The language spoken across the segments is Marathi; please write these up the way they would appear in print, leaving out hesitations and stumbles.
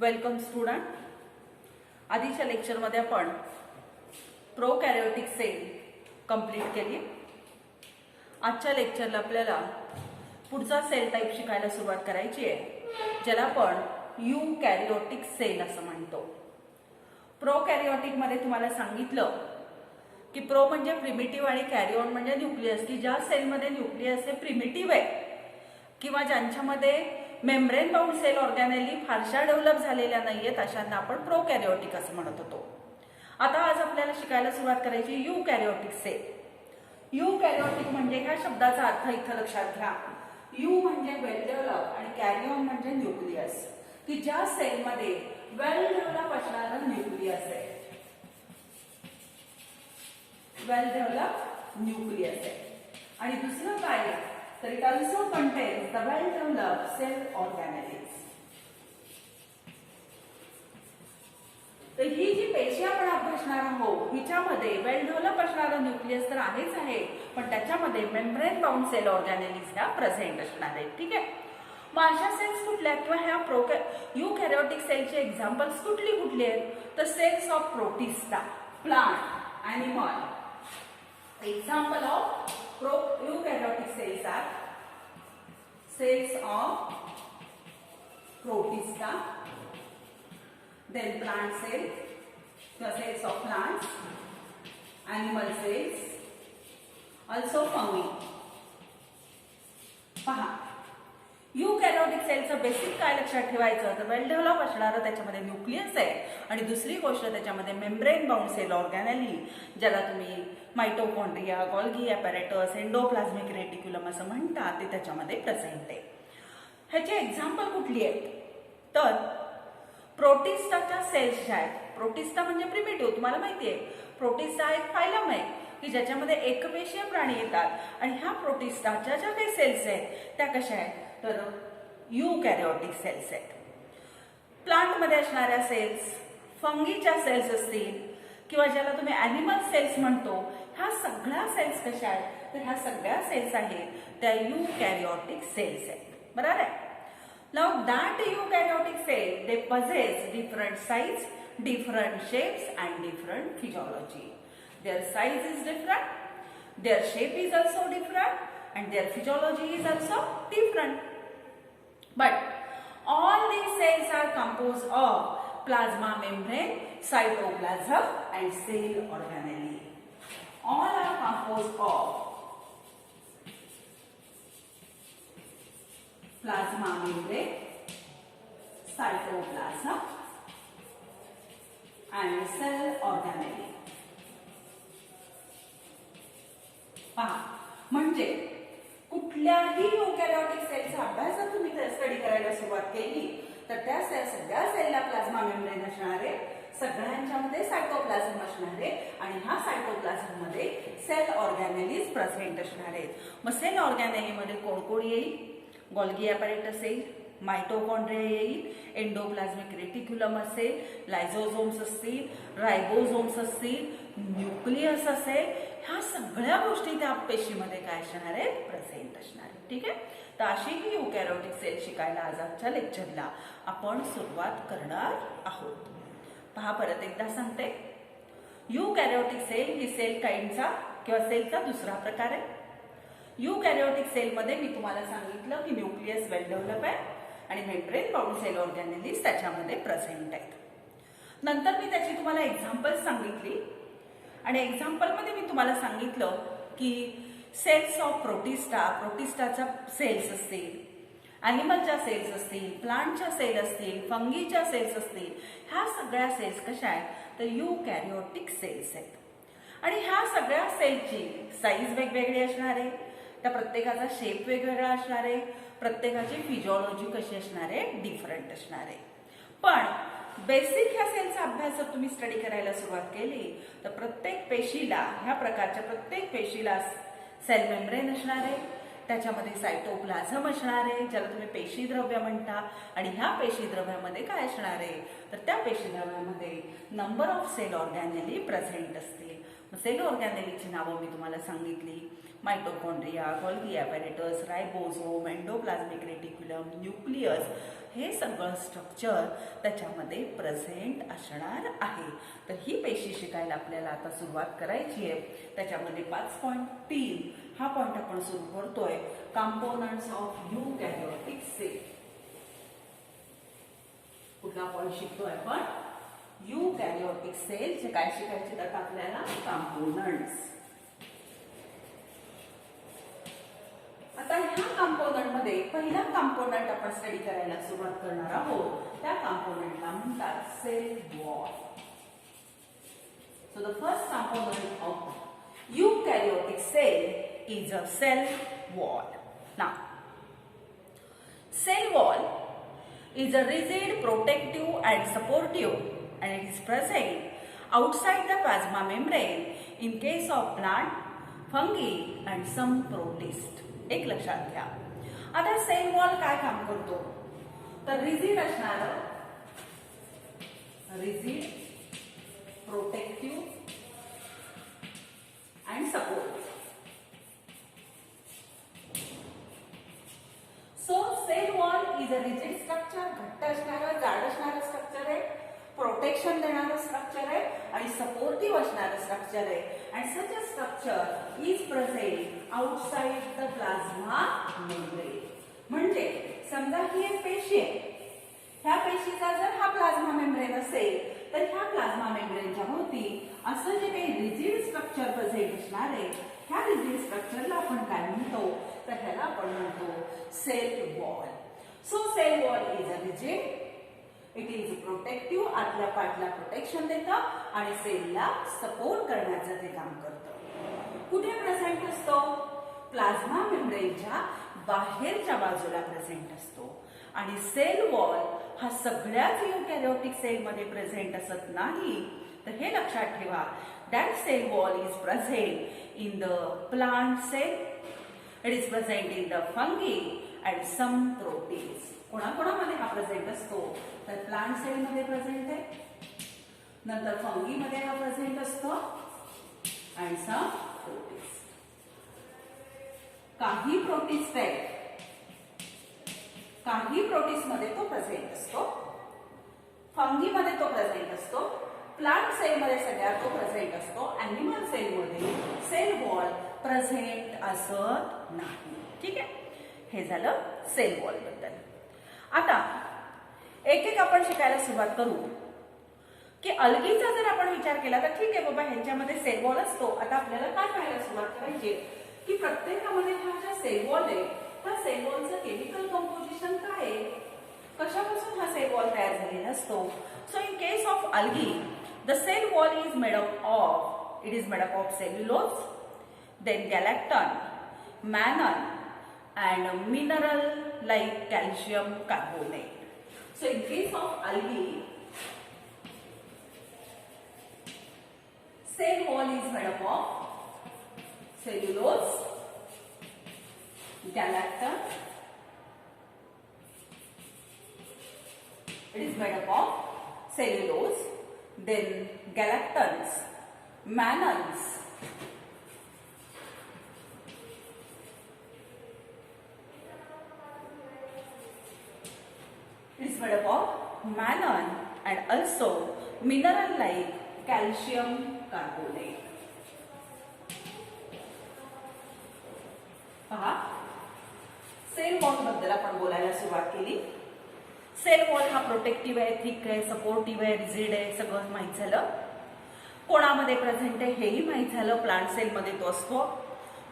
Welcome student. आधीच्या लेक्चरमध्ये आपण प्रोकॅरियोटिक सेल कंप्लीट केली. आजच्या लेक्चरला आपल्याला पुढचा सेल टाईप शिकायला सुरुवात करायची आहे, ज्याला आपण यूकॅरियोटिक सेल असं म्हणतो. प्रोकॅरियोटिक मध्ये तुम्हाला सांगितलं की प्रो म्हणजे प्रिमिटिव्ह आणि कॅरिओन म्हणजे न्यूक्लियस, की ज्या सेलमध्ये न्यूक्लियस हे प्रिमिटिव्ह आहे किंवा ज्यांच्यामध्ये मेम्ब्रेन बाउंड सेल ऑर्गॅनेली फारशा डेव्हलप झालेल्या नाहीयेत, अशांना आपण प्रोकॅरियोटिक असं म्हणत होतो. आता आज आपल्याला शिकायला सुरुवात करायची यूकॅरियोटिक सेल. यूकॅरियोटिक म्हणजे ह्या शब्दाचा अर्थ इथं लक्षात घ्या. यू म्हणजे वेल डेव्हलप आणि कॅरिओन म्हणजे न्यूक्लियस, की ज्या सेलमध्ये वेल डेव्हलप असणारं न्यूक्लियस आहे, वेल डेव्हलप न्यूक्लियस आहे. आणि दुसरं काय तर it also contains the well develop cell organelles. तर ही जी पेशी आपण अभ्यासणार आहोत हिच्यामध्ये वेल डेव्हलप असणारं न्यूक्लियस तर आहेच आहे, पण त्याच्यामध्ये मेम्ब्रेन बाउंड सेल ऑर्गॅनेलिज ह्या प्रेझेंट असणार आहेत. ठीक आहे. मग अशा सेल्स कुठल्या किंवा ह्या यूकॅरियोटिक सेलचे एक्झाम्पल्स कुठली आहेत तर cells of protista, plant, animal. Example of eukaryotic cells are cells of protista, then plant cells, the cells of plants, animal cells, also fungi. पहा, यूकॅरियोटिक सेलचं बेसिक काय लक्षात ठेवायचं तर वेल डेव्हलप असणारं त्याच्यामध्ये न्यूक्लियस आहे आणि दुसरी गोष्ट त्याच्यामध्ये मेम्ब्रेन बाउंड सेल ऑर्गॅनेली, ज्याला तुम्ही mitochondria, Golgi apparatus, endoplasmic reticulum असं म्हणता, ते त्याच्यामध्ये प्रेझेंट आहे. ह्याचे एक्झाम्पल कुठली आहेत तर प्रोटिस्टाच्या सेल्स ज्या आहेत, प्रोटिस्टा म्हणजे प्रिमिटिव्ह, तुम्हाला माहिती आहे प्रोटिस्टा एक फायलम आहे की ज्याच्यामध्ये एकपेशीय प्राणी येतात आणि ह्या प्रोटिस्टाच्या ज्या काही सेल्स आहेत त्या कशा आहेत तर यूकॅरियोटिक सेल्स आहेत. प्लांटमध्ये असणाऱ्या सेल्स, फंगीच्या सेल्स असतील किंवा ज्याला तुम्ही ॲनिमल सेल्स म्हणतो, ह्या सगळ्या सेल्स कशा आहेत तर ह्या सगळ्या सेल्स आहेत त्या यूकॅरियोटिक सेल्स आहेत. बरोबर आहे. Now that eukaryotic cell they possess different size, different shapes and different physiology. Their size is different, their shape is also different and their physiology is also different. But all these cells are composed of plasma membrane, cytoplasm and cell organelle. All are composed of plasma membrane, cytoplasm and cell organelle. पहा, म्हणजे कुठल्याही यूकॅरियोटिक सेलचा अभ्यास जर तुम्ही स्टडी करायला सुरुवात केली तर त्या सगळ्या सेलला प्लाझ्मा मेम्ब्रेन असणार आहे, सगळ्यांच्यामध्ये सायटोप्लाझम असणार आहे आणि ह्या सायटोप्लाझम मध्ये सेल ऑर्गॅनेलिज प्रेझेंट असणार आहेत. मग सेल ऑर्गॅनेली मध्ये कोण कोण येईल? गोल्गी ॲपॅरेटस येईल, मायटोकॉन्ड्रिया येईल, एंडोप्लाझ्मिक रेटिक्युलम असेल, लायझोझोम्स असतील, रायबोझोम्स असतील, न्यूक्लियस असेल, ह्या सगळ्या गोष्टी त्या पेशीमध्ये काय असणार आहेत प्रेझेंट असणार आहेत. ठीक आहे. तर अशी ही यूकॅरियोटिक सेल शिकायला आज आजच्या लेक्चरला आपण सुरुवात करणार आहोत. पहा, परत एकदा सांगते, यूकॅरियोटिक सेल ही सेल काइंडचा किंवा सेलचा दुसरा प्रकार आहे. यूकॅरियोटिक सेलमध्ये मी तुम्हाला सांगितलं की न्यूक्लियस वेल डेव्हलप आहे आणि मेम्ब्रेन बाउंड सेल ऑर्गॅनेलिज त्याच्यामध्ये प्रेझेंट आहेत. नंतर मी त्याची तुम्हाला एक्झाम्पल्स सांगितली आणि एक्झाम्पलमध्ये मी तुम्हाला सांगितलं की सेल्स ऑफ प्रोटिस्टा, प्रोटिस्टाच्या सेल्स असतील, ॲनिमलच्या सेल्स असतील, प्लांटच्या सेल असतील, फंगीच्या सेल्स असतील, ह्या सगळ्या सेल्स कशा आहेत तर यूकॅरियोटिक सेल्स आहेत. आणि ह्या सगळ्या सेलची साईज वेगवेगळी असणार आहे, त्या प्रत्येकाचा शेप वेगवेगळा असणार आहे, प्रत्येकाची फिजिओलॉजी कशी असणार आहे डिफरंट असणार आहे. पण बेसिक ह्या सेलचा अभ्यास जर तुम्ही स्टडी करायला सुरुवात केली तर प्रत्येक पेशीला, ह्या प्रकारच्या प्रत्येक पेशीला सेल मेम्ब्रेन असणार आहे, त्याच्यामध्ये सायटोप्लाझम असणार आहे, ज्याला तुम्ही पेशीद्रव्य म्हणता. आणि ह्या पेशीद्रव्यामध्ये काय असणार आहे, तर त्या पेशीद्रव्यामध्ये नंबर ऑफ सेल ऑर्गॅनेली प्रेझेंट असतील. सेल ऑर्गॅनेलीची नावं मी तुम्हाला सांगितली. Mitochondria, Golgi apparatus, ribosome, endoplasmic reticulum, nucleus, हे सगळं स्ट्रक्चर त्याच्यामध्ये प्रेझेंट असणार आहे. तर ही पेशी शिकायला आपल्याला आता सुरुवात करायची आहे. त्याच्यामध्ये 5.3 हा पॉइंट आपण सुरू करतोय, कंपोनंट्स ऑफ यूकॅरियोटिक सेल. कुठला पॉइंट शिकतोय आपण, यूकॅरियोटिक सेल. जे काय शिकायचे तर आपल्याला कंपोनंट्स. आता ह्या कंपोनंट मध्ये पहिला कंपोनंट आपण स्टडी करायला सुरुवात करणार आहोत. त्या कंपोनंटला म्हणतात cell wall. So the first component of eukaryotic cell is a cell wall. Now cell wall is a rigid, protective and supportive, and it is present outside the plasma membrane in case of plant, fungi and some protists. एक लक्षात घ्या. आता सेल वॉल काय काम करतो, तर रिजिड असणार, rigid, protective and supportive. So cell wall is a rigid structure, घट्ट असणारं, जाड असणारं स्ट्रक्चर आहे, प्रोटेक्शन देणारं स्ट्रक्चर आहे आणि सपोर्टिव्ह असणारं स्ट्रक्चर आहे. And such a structure is present outside the plasma membrane. म्हणजे समजा ही एक पेशी आहे, ह्या पेशीचा जर हा प्लाझ्मा मेम्ब्रेन असेल तर ह्या प्लाझ्मा मेम्ब्रेनच्या भोवती असं जे काही रिजिड स्ट्रक्चर प्रेझेंट असणार आहे, ह्या रिजिड स्ट्रक्चरला आपण काय म्हणतो, तर ह्याला आपण म्हणतो cell wall. So cell wall is a rigid, it is protective, आतल्या पार्टला प्रोटेक्शन देतं आणि सेलला सपोर्ट करण्याचं ते काम करतं. कुठे प्रेझेंट असतो, प्लाझ्मा मेम्ब्रेनच्या बाहेरच्या बाजूला प्रेझेंट असतो. आणि सेल वॉल हा सगळ्याच यूकॅरियोटिक सेल मध्ये प्रेझेंट असत नाही. तर हे लक्षात ठेवा, that cell wall is present in the plant cell, it is present in the fungi and some proteins. कोणाकोणामध्ये हा प्रेझेंट असतो, तर प्लांट सेल मध्ये प्रेझेंट आहे, नंतर फंगी मध्ये हा प्रेझेंट असतो अँड सम प्रोटीन्स. काही प्रोटिस्ट आहेत, काही प्रोटिस्ट मध्ये तो प्रेझेंट असतो, फंगी मध्ये तो प्रेझेंट असतो, प्लांट सेल मध्ये सगळ्यात तो प्रेझेंट असतो. अॅनिमल सेल मध्ये सेल वॉल प्रेझेंट असत नाही. ठीक आहे, हे झालं सेल वॉल बद्दल. आता एक एक आपण शिकायला सुरुवात करू की अल्गीचा जर आपण विचार केला तर ठीक आहे बाबा, ह्यांच्यामध्ये सेल वॉल असतो. आता आपल्याला काय करायला सुरुवात करायची की प्रत्येकामध्ये हा ज्या सेल वॉल आहे, त्या सेल वॉलचं केमिकल कंपोजिशन काय आहे, कशापासून हा सेल वॉल तयार झालेला असतो. So in case of algae the cell wall is made up of, it is made up of cellulose, then galactan, mannan and mineral like calcium carbonate. So in case of algae, cell wall is made up of cellulose, galactose, it is made up of cellulose, then galactons, mannans, it is made up of mannan and also mineral like calcium carbonate. पहा, सेल वॉल बद्दल आपण बोलायला सुरुवात केली. सेल वॉल हा प्रोटेक्टिव्ह आहे, थिक आहे, सपोर्टिव्ह आहे, रिजिड आहे, सगळं माहित झालं. कोणामध्ये प्रेझेंट आहे हेही माहित झालं. प्लांट सेल मध्ये तो असतो,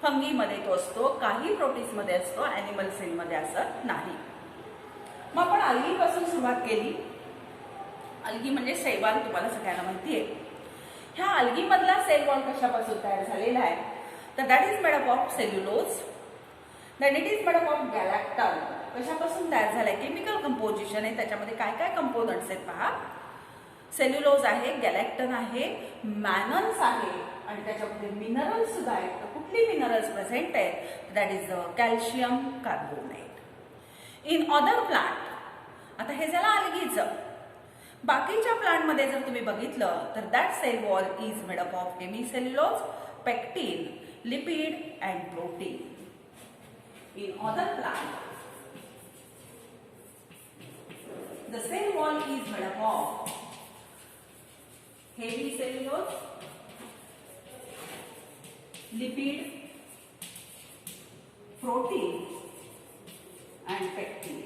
फंगी मध्ये तो असतो, काही प्रोटिस्ट मध्ये असतो, अॅनिमल सेल मध्ये असत नाही. मग आपण अल्गी पासून सुरुवात केली. अल्गी म्हणजे शैवाल, तुम्हाला सगळ्यांना माहिती आहे. ह्या अल्गी मधला सेल वॉल कशापासून तयार झालेला आहे, तर that is made up of cellulose, then it is made up of galactan. कशापासून तयार झालाय, केमिकल कंपोजिशन आहे, त्याच्यामध्ये काय काय कंपोनंट्स आहेत पहा. सेल्युलोज आहे, गॅलेक्टन आहे, मॅनन्स आहे आणि त्याच्यामध्ये मिनरल्स सुद्धा आहेत. तर कुठली मिनरल्स प्रेझेंट आहेत? That is the calcium carbonate. In other plant, आता हे झालं अलगीचं. बाकीच्या प्लांटमध्ये जर तुम्ही बघितलं तर that cell wall is made up of hemicellulose, pectin, lipid and protein. In other plant the cell wall is made up of hemicellulose, lipid, protein and pectin.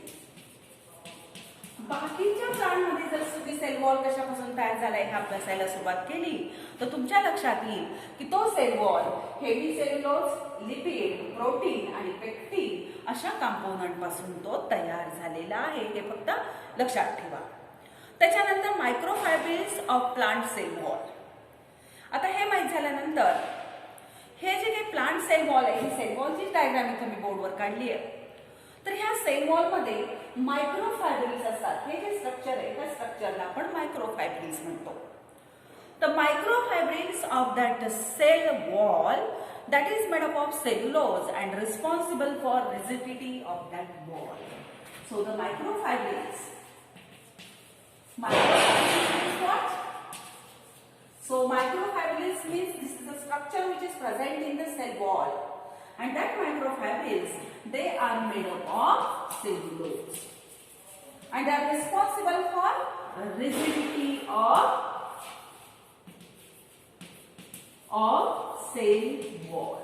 बाकीच्या प्लांटमध्ये जर तुम्ही सेल वॉल कशापासून तयार झालाय हे अभ्यासायला सुरुवात केली तर तुमच्या लक्षात येईल की तो सेल वॉल हेमिसेल्युलोज, लिपिड, प्रोटीन आणि पेक्टिन अशा कंपोनंट पासून तो तयार झालेला आहे. हे फक्त लक्षात ठेवा. त्याच्यानंतर मायक्रोफायब्रिल्स ऑफ प्लांट सेल वॉल. आता हे माहित झाल्यानंतर हे जे काही प्लांट सेल वॉल आहे, ही सेल वॉलची डायग्राम इथे मी बोर्डवर काढली आहे. तर ह्या सेल वॉल मध्ये मायक्रोफायब्रिल्स असतात. हे जे स्ट्रक्चर आहे त्या स्ट्रक्चरला आपण मायक्रोफायब्रिल्स म्हणतो. तर microfibrils of that cell wall that is made up of cellulose and responsible for rigidity of that wall. So the microfibrils means what? So microfibrils means this is a structure which is present in the cell wall, and that microfibrils, they are made up of cellulose and are responsible for rigidity of cell wall.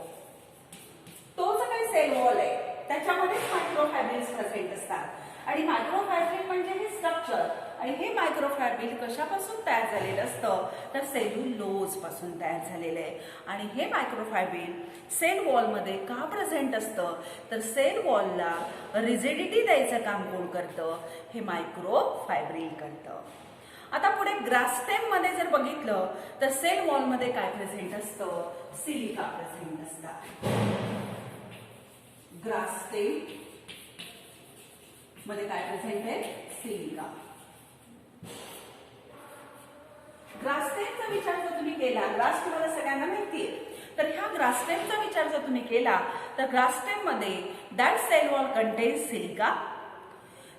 तो जो काही सेल वॉल आहे त्याच्यामध्ये मायक्रोफायब्रिल्स प्रेझेंट असतात आणि मायक्रोफायब्रिल म्हणजे हे स्ट्रक्चर. आणि हे मायक्रोफायब्रिल कशापासून तयार झालेलं असतं तर सेल्युलोज पासून तयार झालेलं आहे. आणि हे मायक्रोफायब्रिल सेल वॉलमध्ये का प्रेझेंट असतं तर सेल वॉलला रिजिडिटी द्यायचं काम कोण करतं? हे मायक्रोफायब्रिल करतं. आता पुढे ग्रास्टेम मध्ये जर बघितलं तर सेल वॉल मध्ये काय प्रेझेंट असतं? सिलिका प्रेझेंट असतात. ग्रास्टेम मध्ये काय प्रेझेंट आहे? सिलिका. ग्रास्टेमचा विचार जर तुम्ही केला, ग्रास तुम्हाला सगळ्यांना माहितीये, तर ह्या ग्रास्टेमचा विचार जर तुम्ही केला तर ग्रास्टेम मध्ये that cell wall contains silica.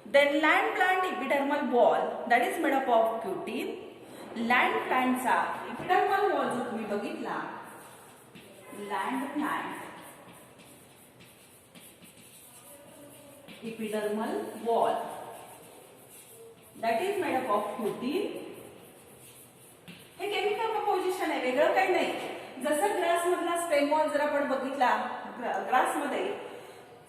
Then land plant epidermal wall that is made up of cutin. Land plant चा epidermal wall जो तुम्ही बघितला, land plant epidermal wall that is made up of cutin. हे केमिकल कंपोजिशन आहे, वेगळं काही नाही. जसं ग्रास मधला स्टेम वॉल जर आपण बघितला, ग्रास मध्ये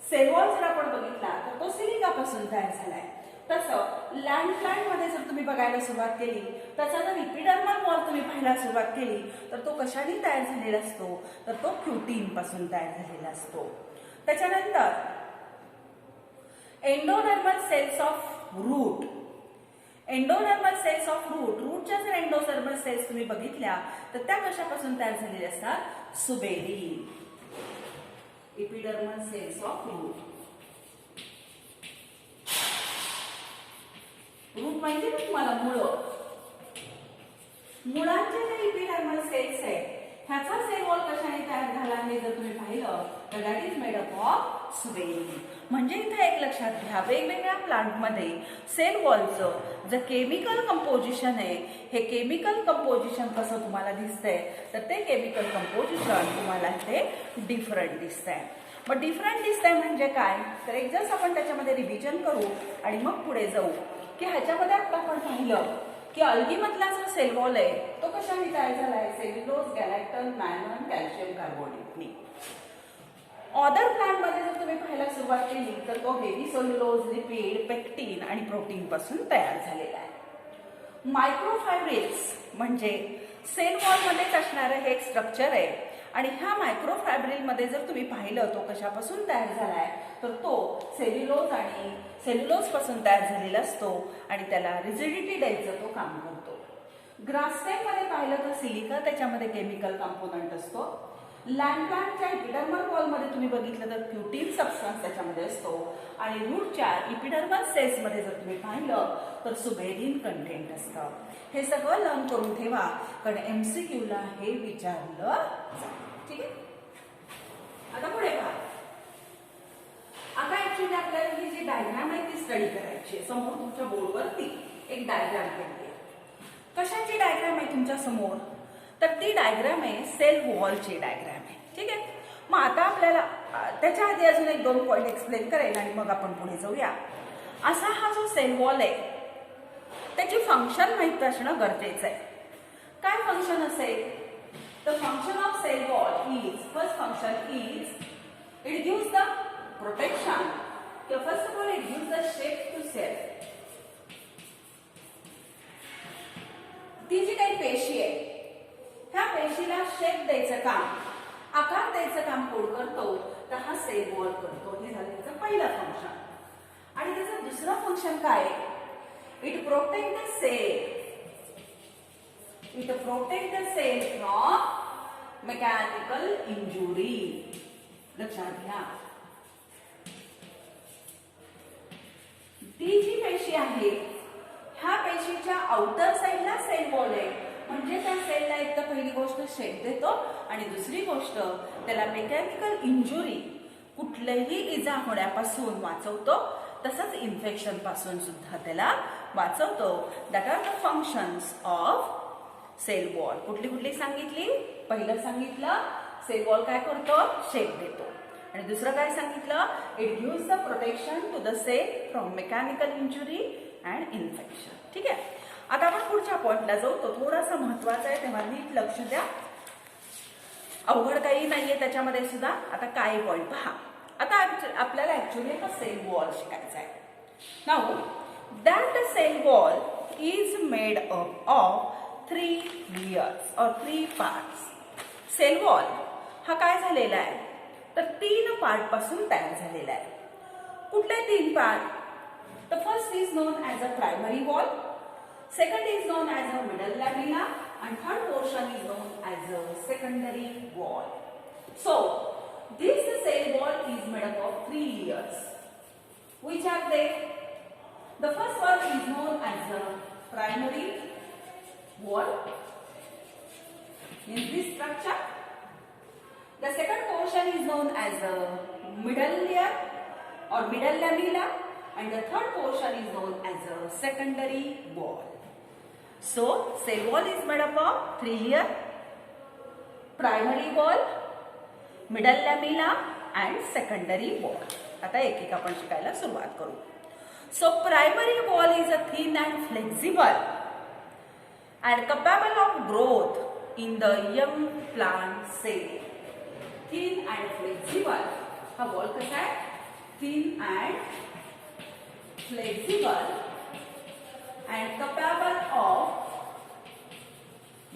सेल वॉल जर आपण बघितला तर तो सिलिका पासून तयार झालाय. तसं लँड प्लांट मध्ये जर तुम्ही बघायला सुरुवात केली, त्याचा जर इपिडर्मल वॉल तुम्ही पाहायला सुरुवात केली तर तो कशाने तयार झालेला असतो तर तो क्युटीन पासून तयार झालेला असतो. त्याच्यानंतर endodermal cells of root. Endodermal cells of root, रूटच्या जर एंडोडर्मल सेल्स तुम्ही बघितल्या तर त्या कशापासून तयार झालेल्या असतात? Suberin. epidermal cells of root. Root माहिती ना तुम्हाला? मुळं. मुळांचे जे epidermal cells आहेत ह्याचा सेल वॉल कशाने तयार झाला हे जर तुम्ही पाहिलं तर that is made up of suberin. म्हणजे इथे एक लक्षात घ्या, वेगवेगळ्या प्लांटमध्ये सेल वॉलचं जे केमिकल कंपोजिशन आहे, हे केमिकल कंपोजिशन कसं तुम्हाला दिसतंय तर ते केमिकल कंपोजिशन तुम्हाला इथे डिफरंट दिसतंय. मग डिफरंट दिसतंय म्हणजे काय तर एक जस्ट आपण त्याच्यामध्ये रिव्हिजन करू आणि मग पुढे जाऊ की ह्याच्यामध्ये आता आपण पाहिलं की अल्गीमधला जो सेल वॉल आहे तो कशाने तयार झालाय? सेल्युलोज, गॅलेक्टन, मॅनन, कॅल्शियम कार्बोनेटने. अदर प्लांट मध्ये जर तुम्ही पाहायला सुरुवात केली तर तो हेमिसेल्युलोज, लिपिड, पेक्टिन आणि प्रोटीन पासून तयार झालेला आहे. मायक्रोफायब्रिल्स म्हणजे सेल वॉल मध्येच असणारं हे एक स्ट्रक्चर आहे आणि ह्या मायक्रोफायब्रिल मध्ये जर तुम्ही पाहिलं तो कशापासून तयार झालाय तर तो सेल्युलोज आणि सेल्युलोज पासून तयार झालेला असतो आणि त्याला रिजिडिटी द्यायचं तो काम करतो. ग्रास्टेम मध्ये पाहिलं तर सिलिका त्याच्यामध्ये केमिकल कंपोनंट असतो. लँड प्लांटच्या इपिडर्मल वॉलमध्ये तुम्ही बघितलं तर क्युटीन सबस्टन्स त्याच्यामध्ये असतो आणि रूटच्या इपिडर्मल सेल्समध्ये जर तुम्ही पाहिलं तर सुबेरिन कंटेंट असतं. हे सगळं लर्न करून ठेवा कारण MCQला हे विचारलं जातं. ठीक आहे. आता पुढे पहा. आता ऍक्च्युली आपल्याला ही जी डायग्राम आहे ती स्टडी करायची आहे. समोर तुमच्या बोर्डवरती एक डायग्राम केली आहे. कशाची डायग्राम आहे तुमच्या समोर? तर ती डायग्राम आहे सेल वॉलची डायग्राम आहे. ठीक आहे. मग आता आपल्याला त्याच्या आधी अजून एक दोन पॉइंट एक्सप्लेन करेल आणि मग आपण पुढे जाऊया. असा हा जो सेल वॉल आहे त्याची फंक्शन माहित असणं गरजेचं आहे. काय फंक्शन असेल? The function of cell wall is, first function is it gives the protection. First of all it gives the shape to cell. ती जी काही पेशी आहे ह्या पेशीला शेप द्यायचं काम, आकार द्यायचं काम कोण करतो? तर हा सेल वॉल करतो. हे झालं त्याचं पहिलं फंक्शन. आणि त्याचं दुसरं फंक्शन काय? It protect the cell. It protect the cell from mechanical injury. लक्षात घ्या. ती जी पेशी आहे ह्या पेशीच्या आउटर साइडला सेल वॉल आहे म्हणजे त्या सेलला एक तर पहिली गोष्ट शेप देतो आणि दुसरी गोष्ट त्याला मेकॅनिकल इंजुरी, कुठलीही इजा होण्यापासून वाचवतो, तसंच इन्फेक्शन पासून सुद्धा त्याला वाचवतो. That are the functions of cell wall. कुठली कुठली सांगितली? पहिलं सांगितलं सेल वॉल काय करतो? शेप देतो. आणि दुसरं काय सांगितलं? It gives the protection to the cell from mechanical injury and infection. ठीक आहे. आता आपण पुढच्या पॉइंटला जाऊ. तो थोडासा महत्वाचा आहे तेव्हा नीट लक्ष द्या. अवघड काही नाहीये त्याच्यामध्ये सुद्धा. आता काय पॉइंट पहा. आता आपल्याला ऍक्च्युली हा सेल वॉल शिकायचा आहे. Now that cell wall is made up of 3 layers और 3 पार्ट्स. सेल वॉल हा काय झालेला आहे? तर 3 पार्ट पासून तयार झालेला आहे. कुठले 3 part? The first is known as a primary wall, second is known as a middle lamina, and third portion is known as a secondary wall. So, this cell wall is made up of 3 layers. Which are they? The first one is known as the primary wall. In this structure, the second portion is known as the middle layer or middle lamina. And the third portion is known as a secondary wall. So, cell wall is made up of 3 layers: primary wall, middle lamina and secondary wall. आता एक एक आपण शिकायला सुरुवात करू. So, primary wall is a thin and flexible and capable of growth in the young plant cell. Thin and flexible. हा wall कसा आहे? Thin and flexible and capable of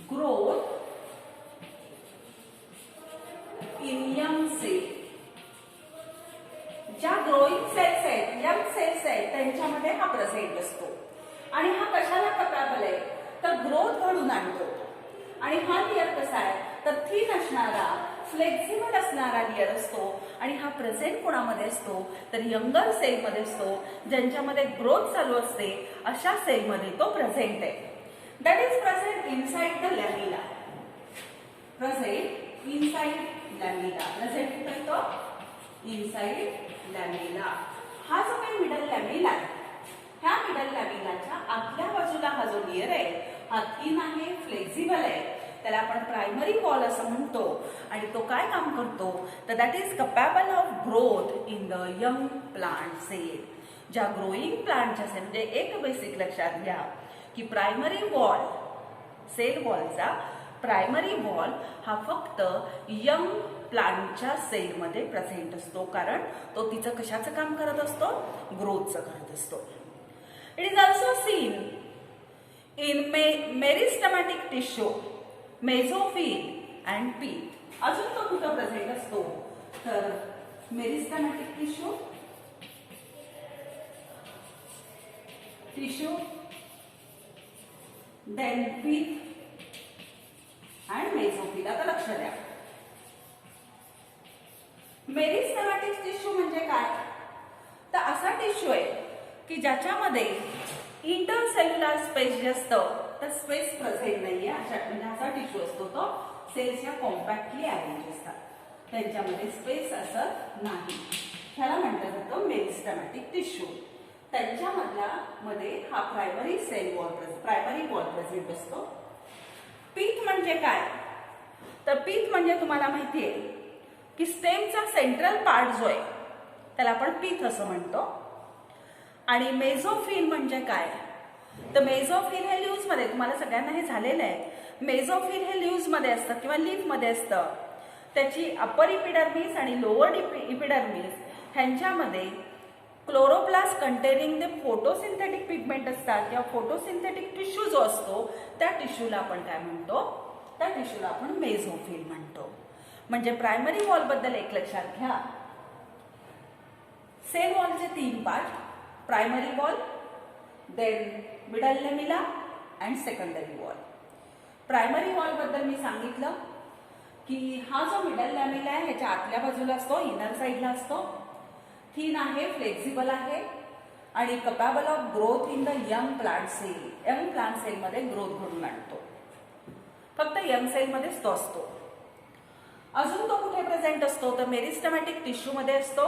growth in young cell. ज्या ग्रोइंग सेल्स आहेत, यंग सेल्स आहेत, त्यांच्यामध्ये हा प्रेझेंट असतो. आणि हा कशाला कपॅबल आहे? तर ग्रोथ घडून आणतो. आणि हा लेयर कसा आहे? तर थिन असणारा, फ्लेक्झिबल असणारा लेयर असतो. आणि हा प्रेझेंट कोणामध्ये असतो? तर यंगर सेलमध्ये असतो, ज्यांच्यामध्ये ग्रोथ चालू असते अशा सेलमध्ये तो प्रेझेंट आहे. That is present inside the lamina. Present inside lamina. Present कुठे येतो? Inside lamina. हा जो काही मिडल लॅमिना आहे, ह्या मिडल लॅमिनाच्या आतल्या बाजूला हा जो लेयर आहे हा थिन आहे, फ्लेक्झिबल आहे. त्याला आपण प्रायमरी वॉल असं म्हणतो. आणि तो काय काम करतो? तर that is capable of growth in the young plant cell. ज्या ग्रोईंग प्लांटच्या सेल, म्हणजे एक बेसिक लक्षात घ्या की प्रायमरी वॉल, सेल वॉलचा प्रायमरी वॉल हा फक्त यंग प्लांटच्या सेलमध्ये प्रेझेंट असतो. कारण तो तिचं कशाचं काम करत असतो? ग्रोथचं करत असतो. It is also seen in meristematic tissue, mesophyll and pith. अजून तो कुठं प्रेझेंट असतो? तर meristematic tissue, then pith and mesophyll. आता लक्ष द्या. टिश्यू आहे की ज्याच्यामध्ये इंटरसेल्युलर स्पेस जे असतं तर स्पेस प्रेझेंट नाहीये, अशा म्हणजे असा टिश्यू असतो तो. सेल्स या कॉम्पॅक्टली अरेंज असतात, त्यांच्यामध्ये स्पेस असत नाही. ह्याला म्हटलं जातं मेरिस्टेमॅटिक टिश्यू. त्यांच्यामधल्या मध्ये हा प्रायमरी वॉल प्रेझेंट असतो. पीथ म्हणजे काय? तर पीथ म्हणजे तुम्हाला माहिती आहे की स्टेमचा सेंट्रल पार्ट जो आहे त्याला आपण पीथ असं म्हणतो. आणि मेझोफिल म्हणजे काय? तर मेझोफिल हे लीव्स मध्ये, तुम्हाला सगळ्यांना हे झालेलं आहे, मेझोफिल हे लीव्स मध्ये असतं किंवा लीफ मध्ये असतं. त्याची अपर इपिडर्मिस आणि लोअर इपिडर्मिस ह्यांच्यामध्ये chloroplast containing the photosynthetic pigment असतात किंवा फोटोसिंथेटिक टिश्यू जो असतो त्या टिश्यूला आपण काय म्हणतो? त्या टिश्यूला आपण मेझोफिल म्हणतो. म्हणजे प्रायमरी वॉल बद्दल एक लक्षात घ्या. सेल वॉलचे 3 part, primary wall, then middle lamella and secondary wall. Primary wall बद्दल मी सांगितलं की हा जो मिडल लॅमिला आहे ह्याच्या आतल्या बाजूला असतो, इनर साइडला असतो. थिन आहे, फ्लेक्झिबल आहे आणि capable of growth in the young plant cell. Young plant सेलमध्ये ग्रोथ घडून आणतो. फक्त यंग सेलमध्येच तो असतो. अजून तो कुठे प्रेझेंट असतो? तर मेरिस्टेमॅटिक टिश्यू मध्ये असतो,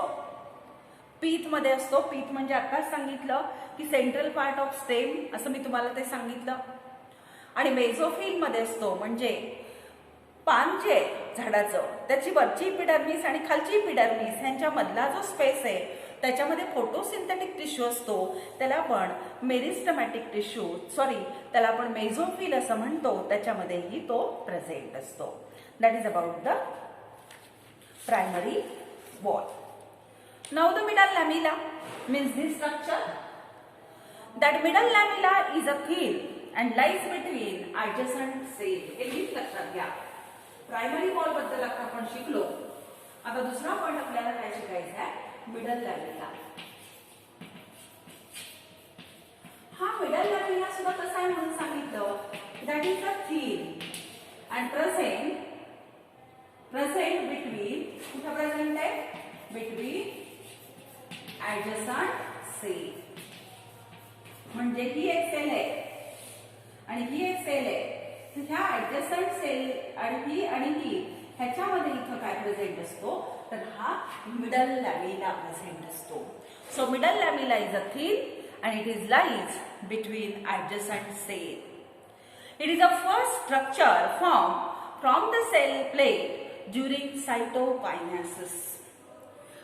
पीथ मध्ये असतो. पीथ म्हणजे आताच सांगितलं की सेंट्रल पार्ट ऑफ स्टेम, असं मी तुम्हाला ते सांगितलं. आणि मेझोफिल मध्ये असतो म्हणजे पान जे झाडाचं त्याची वरची इपिडर्मिस आणि खालची इपिडर्मिस ह्यांच्या मधला जो स्पेस आहे त्याच्यामध्ये फोटोसिंथेटिक टिश्यू असतो, त्याला आपण मेरिस्टेमॅटिक टिश्यू त्याला आपण मेझोफिल असं म्हणतो. त्याच्यामध्येही तो प्रेझेंट असतो. That is about the primary wall. Now the middle lamella means this structure. That middle lamella is a thin and lies between adjacent cell. हे नीट लक्षात घ्या. प्रायमरी वॉल बद्दल आता आपण शिकलो. आता दुसरा पॉइंट आपल्याला काय शिकायचा आहे? मिडल लॅमिला. हा मिडल लॅमिला सुद्धा कसा आहे म्हणून सांगितलं? That is a thin and present between, कुठे प्रेझेंट आहे? between adjacent cell. म्हणजे ही एक सेल आहे आणि ही एक सेल आहे. ह्या ऍडजस्टंट सेल आणि ही ह्याच्यामध्ये इथं काय प्रेझेंट असतो? तर हा मिडल लॅमिला प्रेझेंट असतो. So middle lamella is a thin and it is lies between adjacent cell. It is a first structure formed from the cell plate during cytokinesis.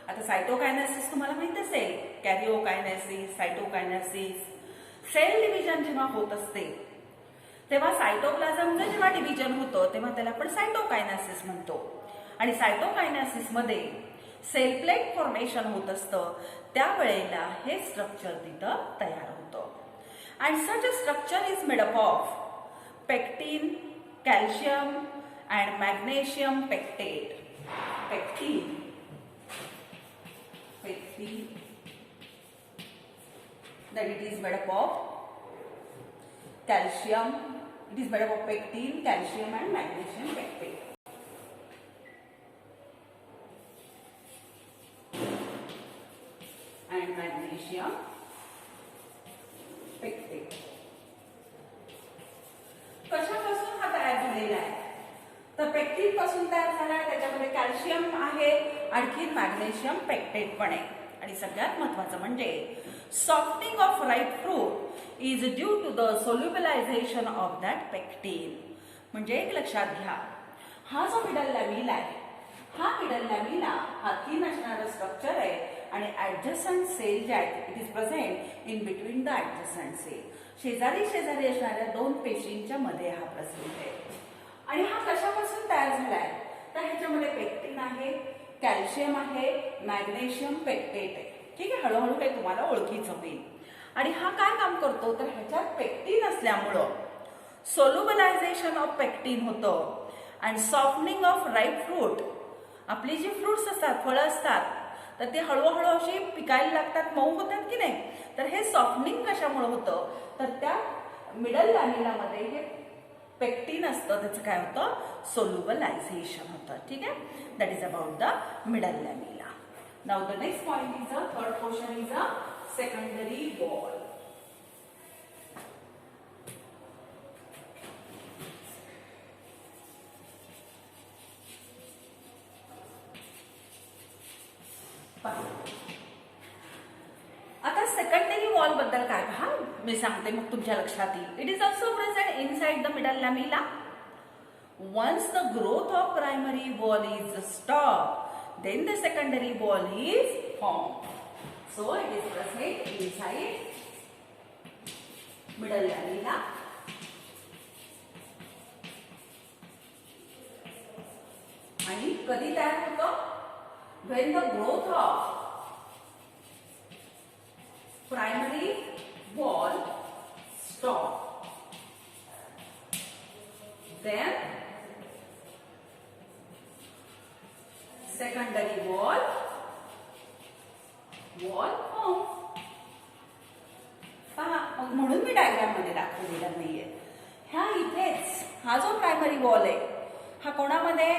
आता सायटोकायनेसिस तुम्हाला माहित असेल, कॅरिओकायनेसिस, सायटोकायनेसिस. सेल डिव्हिजन जेव्हा होत असते तेव्हा सायटोप्लाझमचं जेव्हा डिव्हिजन होतं तेव्हा त्याला आपण सायटोकायनेसिस म्हणतो. आणि सायटोकायनेसिस मध्ये सेल प्लेट फॉर्मेशन होत असतं, त्यावेळेला हे स्ट्रक्चर तिथं तयार होतं. And such a structure is made up of pectin, calcium and magnesium pectate. Pectin that it is made up of calcium, it is made up of pectin, calcium and magnesium pectate. And magnesium pectate. कशापासून हा तयार झालेला आहे? तर पेक्टिन पासून तयार झाला आहे. त्याच्यामध्ये कॅल्शियम आहे, आणखी मॅग्नेशियम पेक्टेट पण आहे. आणि सगळ्यात महत्त्वाचं म्हणजे softening of ripe fruit is due to the solubilisation of that pectin. म्हणजे एक लक्षात घ्या, हा जो मिडल लॅमिला आहे, हा मिडल लॅमिला हा थिन असणारा स्ट्रक्चर आहे आणि ऍडजस्टंट सेल जे आहेत it is present in between the adjacent cell. शेजारी शेजारी असणाऱ्या 2 पेशींच्या मध्ये हा प्रेझेंट आहे. आणि हा कशापासून तयार झालाय? तर ह्याच्यामध्ये पेक्टिन आहे, कॅल्शियम आहे, मॅग्नेशियम पेक्टेट आहे. ठीक आहे, हळूहळू काही तुम्हाला ओळखीचं होईल. आणि हा काय काम करतो? तर ह्याच्यात पेक्टिन असल्यामुळं सोल्युबलायझेशन ऑफ पेक्टिन होतं and softening of ripe fruit. आपली जी फ्रुट्स असतात, फळं असतात, तर ते हळूहळू अशी पिकायला लागतात, मऊ होतात की नाही. तर हे सॉफ्टनिंग कशामुळे होतं? तर त्या मिडल लॅमिलामध्ये हे पेक्टिन असतं, त्याचं काय होतं? सोल्युबलायझेशन होतं. ठीक आहे, that is about the middle lamella. Now the next point is a third portion is a secondary wall. आता सेकंडरी वॉल बद्दल काय पहा, मी सांगते मग तुमच्या लक्षात येईल. It is also present inside the middle lamella. Once the growth of primary wall is stopped, then the secondary wall is formed. So it is present inside middle lamina. आणि कधी तयार होतं? When the growth of primary wall stopped, then secondary wall formed. पहा, म्हणून मी डायग्राम मध्ये दाखवलेला नाहीये. ह्या इथेच हा जो प्रायमरी वॉल आहे हा कोणामध्ये?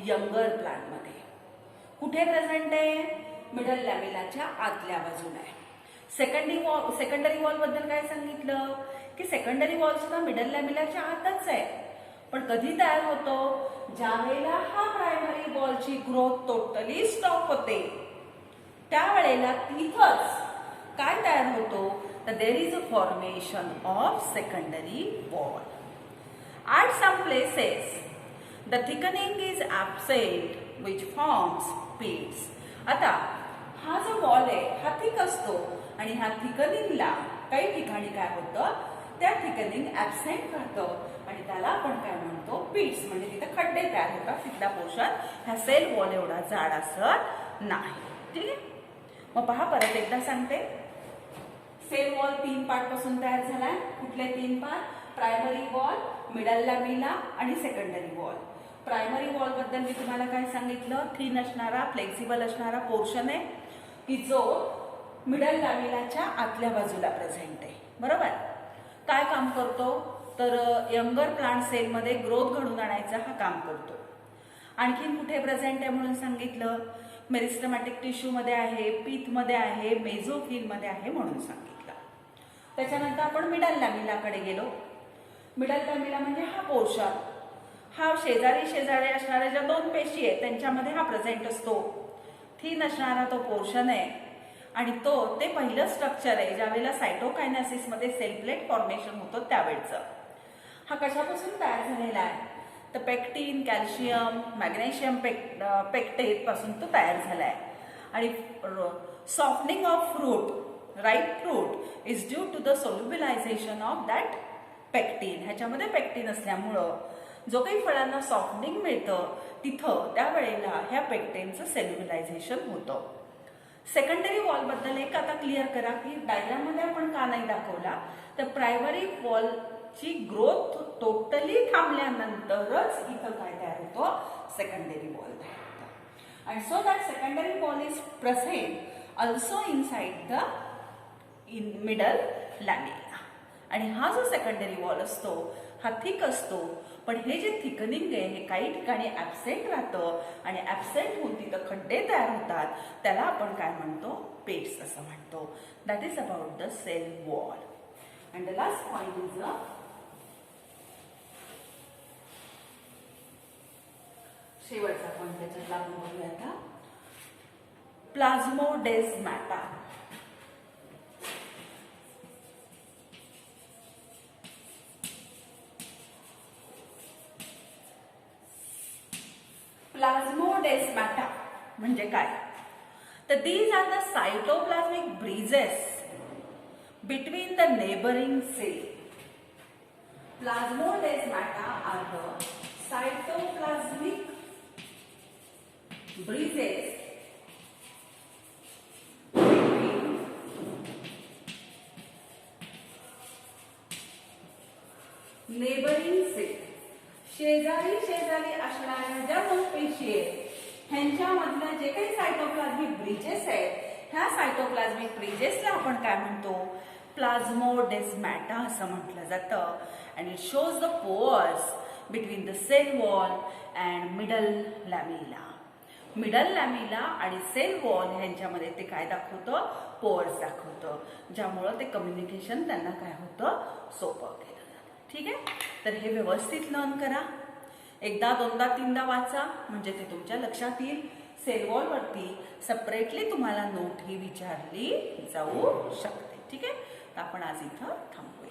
यंगर प्लांट मध्ये. कुठे प्रेझेंट आहे? मिडल लॅमिलाच्या आतल्या बाजूला आहे. सेकंडरी वॉल बद्दल काय सांगितलं की सेकंडरी वॉल सुद्धा मिडल लॅमिलाच्या आतच आहे. पण कधी तयार होतो? ज्या वेळेला हा प्रायमरी वॉलची ग्रोथ टोटली स्टॉप होते त्यावेळेला तिथंच काय तयार होतो? तर there is a formation of secondary wall. At some places the thickening is absent which forms pits. आता हा जो वॉल आहे हा थिक असतो आणि ह्या थिकनिंगला काही ठिकाणी काय होतं? त्या थिकनिंग ॲब्सेंट राहतं आणि त्याला आपण काय म्हणतो? पीट्स. म्हणजे तिथे खड्डे तयार होतात. तिथला पोर्शन ह्या सेल वॉल एवढा जाड असत नाही. ठीक आहे. मग पहा, परत एकदा सांगते. सेल वॉल 3 पार्ट पासून तयार झालाय. कुठले 3 part? Primary wall, middle lamella आणि सेकंडरी वॉल. प्रायमरी वॉल बद्दल मी तुम्हाला काय सांगितलं? थिन असणारा, फ्लेक्सिबल असणारा पोर्शन आहे की जो मिडल लॅमिलाच्या आतल्या बाजूला प्रेझेंट आहे. बरोबर. काय काम करतो? तर यंगर प्लांट सेल मध्ये ग्रोथ घडून आणायचा हा काम करतो. आणखीन कुठे प्रेझेंट आहे म्हणून सांगितलं? मेरिस्टेमॅटिक टिश्यू मध्ये आहे, पीथ मध्ये आहे, मेझोफिल मध्ये आहे म्हणून सांगितलं. त्याच्यानंतर आपण मिडल लॅमिलाकडे गेलो. मिडल लॅमिला म्हणजे हा पोर्शन, हा शेजारी असणाऱ्या ज्या 2 पेशी आहेत त्यांच्यामध्ये हा प्रेझेंट असतो. थिन असणारा तो पोर्शन आहे आणि ते पहिलं स्ट्रक्चर आहे ज्यावेळेला सायटोकायनेसिस मध्ये सेल प्लेट फॉर्मेशन होतं त्यावेळेचं. हा कशापासून तयार झालेला आहे? तर पेक्टिन, कॅल्शियम, मॅग्नेशियम पेक्टेट पासून तो तयार झाला आहे. आणि softening of fruit, ripe fruit is due to the solubilisation of that pectin. ह्याच्यामध्ये पेक्टिन असल्यामुळं जो काही फळांना सॉफ्टनिंग मिळतं तिथं त्यावेळेला ह्या पेक्टिनचं सेल्युलायझेशन होतं. सेकंडरी वॉल बद्दल एक आता क्लिअर करा की डायग्राम मध्ये आपण का नाही दाखवला? तर प्रायमरी वॉलची ग्रोथ टोटली थांबल्यानंतरच इथं काय तयार होतो? सेकंडरी वॉल तयार होतो. And so that secondary wall is present also inside the middle lamella. आणि हा जो सेकंडरी वॉल असतो हा थिक असतो, पण हे जे थिकनिंग आहे हे काही ठिकाणी ॲब्सेंट राहतं आणि ॲब्सेंट होऊन तिथं खड्डे तयार होतात. त्याला आपण काय म्हणतो? पेट्स असं म्हणतो. That is about the cell wall. And the last point is शेवटचा पॉइंट त्याच्यात लागू बघूया आता. प्लाझ्मोडेस्माटा. प्लाझ्मोडेस्माटा म्हणजे काय? तर these are the cytoplasmic bridges between the neighbouring cell. Plasmodesmata are the cytoplasmic bridges between neighbouring cell. शेजारी असणाऱ्या ज्या 2 पेशी आहेत ह्यांच्यामधल्या जे काही सायटोप्लाझमिक ब्रिजेस आहेत ह्या सायटोप्लाझमिक ब्रिजेसला आपण काय म्हणतो? प्लाझ्मोडेस्माटा असं म्हटलं जातं. And it shows the pores between the cell wall and middle lamella. Middle lamella आणि सेल वॉल ह्यांच्यामध्ये ते काय दाखवतं, पोअर्स दाखवतं, ज्यामुळं ते कम्युनिकेशन त्यांना काय होतं, सोपं केलं जातं. ठीक आहे, तर हे व्यवस्थित लर्न करा. एकदा दोनदा तीनदा वाचा म्हणजे ते तुमच्या लक्षात येईल. सेल वॉल वरती सेपरेटली तुम्हाला नोट ही विचारली जाऊ शकते. ठीक आहे, तर आपण आज इथं थांबू.